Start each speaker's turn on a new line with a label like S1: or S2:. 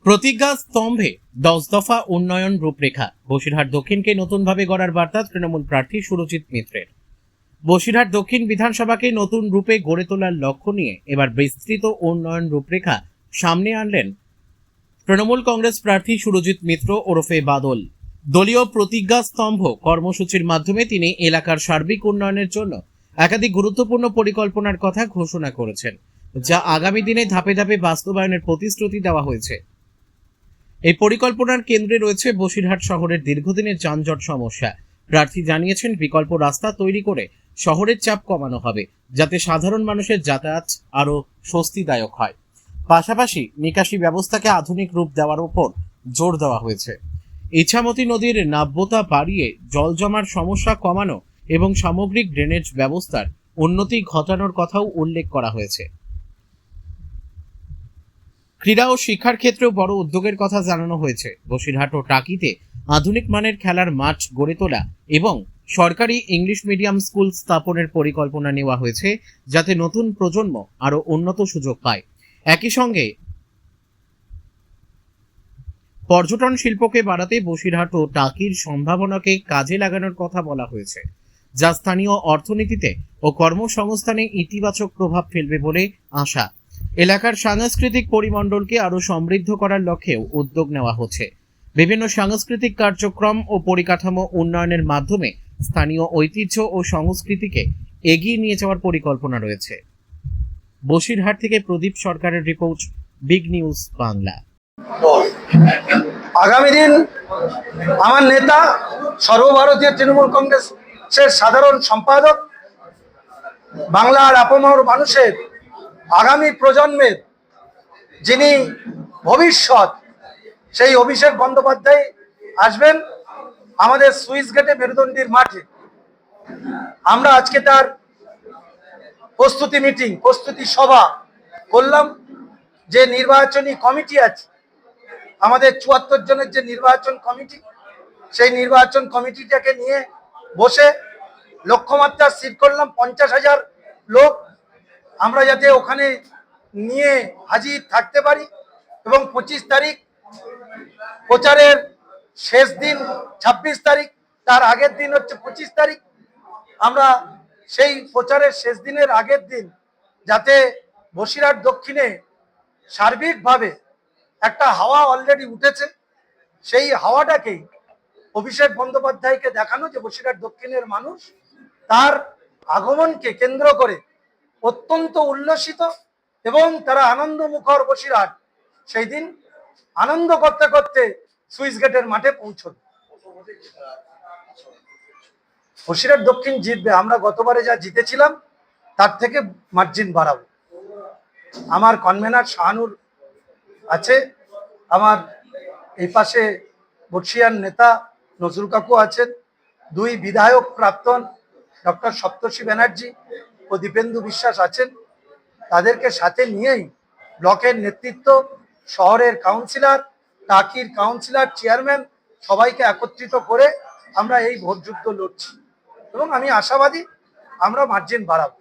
S1: প্রতিজ্ঞা স্তম্ভে 10 দফা উন্নয়ন রূপরেখা। বসিরহাট দক্ষিণকে নতুনভাবে গড়ার বার্তা তৃণমূল প্রার্থী সুরজিৎ মিত্রের। বসিরহাট দক্ষিণ বিধানসভাকে নতুন রূপে গড়ে তোলার লক্ষ্য নিয়ে এবার বিস্তৃত উন্নয়ন রূপরেখা সামনে আনলেন তৃণমূল কংগ্রেস প্রার্থী সুরজিৎ মিত্র ওরফে বাদল। দলীয় প্রতিজ্ঞা স্তম্ভ কর্মসূচির মাধ্যমে তিনি এলাকার সার্বিক উন্নয়নের জন্য একাধিক গুরুত্বপূর্ণ পরিকল্পনার কথা ঘোষণা করেছেন, যা আগামী দিনে ধাপে ধাপে বাস্তবায়নের প্রতিশ্রুতি দেওয়া হয়েছে। এই পরিকল্পনার কেন্দ্রে রয়েছে বসিরহাট শহরের দীর্ঘদিনের যানজট সমস্যা। প্রার্থী জানিয়েছেন, বিকল্প রাস্তা তৈরি করে শহরের চাপ কমানো হবে, যাতে সাধারণ মানুষের যাতায়াত আরও স্বস্তিদায়ক হয়। পাশাপাশি নিকাশি ব্যবস্থাকে আধুনিক রূপ দেওয়ার উপর জোর দেওয়া হয়েছে। ইছামতি নদীর নাব্যতা বাড়িয়ে জল জমার সমস্যা কমানো এবং সামগ্রিক ড্রেনেজ ব্যবস্থার উন্নতি ঘটানোর কথাও উল্লেখ করা হয়েছে। ক্রীড়া ও শিক্ষার ক্ষেত্রেও বড় উদ্যোগের কথা জানানো হয়েছে। বসিরহাট ও টাকিতে আধুনিক মানের খেলার মাঠ গড়ে তোলা এবং সরকারি ইংলিশ মিডিয়াম স্কুল স্থাপনের পরিকল্পনা নেওয়া হয়েছে, যাতে নতুন প্রজন্ম আরও উন্নত সুযোগ পায়। একই সঙ্গে পর্যটন শিল্পকে বাড়াতে বসিরহাট ও টাকির সম্ভাবনাকে কাজে লাগানোর কথা বলা হয়েছে, যা স্থানীয় অর্থনীতিতে ও কর্মসংস্থানে ইতিবাচক প্রভাব ফেলবে বলে আশা। এলাকার সাংস্কৃতিক পরিমণ্ডলকে আরও সমৃদ্ধ করার লক্ষ্যেও উদ্যোগ নেওয়া হচ্ছে। বিভিন্ন সাংস্কৃতিক কার্যক্রম ও পরিকাঠামো উন্নয়নের মাধ্যমে স্থানীয় ঐতিহ্য ও সংস্কৃতিকে এগিয়ে নিয়ে যাওয়ার পরিকল্পনা রয়েছে। বসিরহাট থেকে প্রদীপ সরকারের রিপোর্ট, বিগ নিউজ বাংলা।
S2: আগামী দিন আমার নেতা, সর্বভারতীয় তৃণমূল কংগ্রেসের সাধারণ সম্পাদক, বাংলার আপামর মানুষের আগামী প্রজন্মের যিনি ভবিষ্যৎ, সেই অভিষেক বন্দ্যোপাধ্যায় আসবেন আমাদের সুইচ গেটে মেরুদণ্ডীর মাঠে। আমরা আজকে তার প্রস্তুতি মিটিং, প্রস্তুতি সভা করলাম। যে নির্বাচনী কমিটি আছে, আমাদের 74 জনের যে নির্বাচন কমিটি, সেই নির্বাচন কমিটিটাকে নিয়ে বসে লক্ষ্যমাত্রা স্থির করলাম 50,000 লোক আমরা যাতে ওখানে নিয়ে হাজির থাকতে পারি। এবং 25 তারিখ প্রচারের শেষ দিন, 26 তারিখ, তার আগের দিন হচ্ছে 25 তারিখ। আমরা সেই প্রচারের শেষ দিনের আগের দিন যাতে বসিরহাট দক্ষিণে সার্বিকভাবে একটা হাওয়া অলরেডি উঠেছে, সেই হাওয়াটাকেই অভিষেক বন্দ্যোপাধ্যায়কে দেখানো যে বসিরহাট দক্ষিণের মানুষ তার আগমনকে কেন্দ্র করে অত্যন্ত উল্লসিত এবং তারা আনন্দমুখর। বসিরহাট সেই দিন আনন্দ করতে করতে সুইচ গেটের মাঠে পৌঁছবে। বসিরহাট দক্ষিণ জিতবে। আমরা গতবারে যা জিতেছিলাম তার থেকে মার্জিন বাড়াবো। আমার কনভেনার শাহানুর আছে, আমার এই পাশে বর্ষিয়ান নেতা নজরুল কাকু আছেন, 2 বিধায়ক প্রাক্তন ডক্টর সপ্তর্ষি ব্যানার্জি ও দীপেন্দু বিশ্বাস আছেন। তাদেরকে সাথে নিয়েই ব্লকের নেতৃত্ব, শহরের কাউন্সিলর, টাকির কাউন্সিলর, চেয়ারম্যান সবাইকে একত্রিত করে আমরা এই ভোট যুদ্ধ লড়ছি এবং আমি আশাবাদী আমরা মার্জিন বাড়াবো।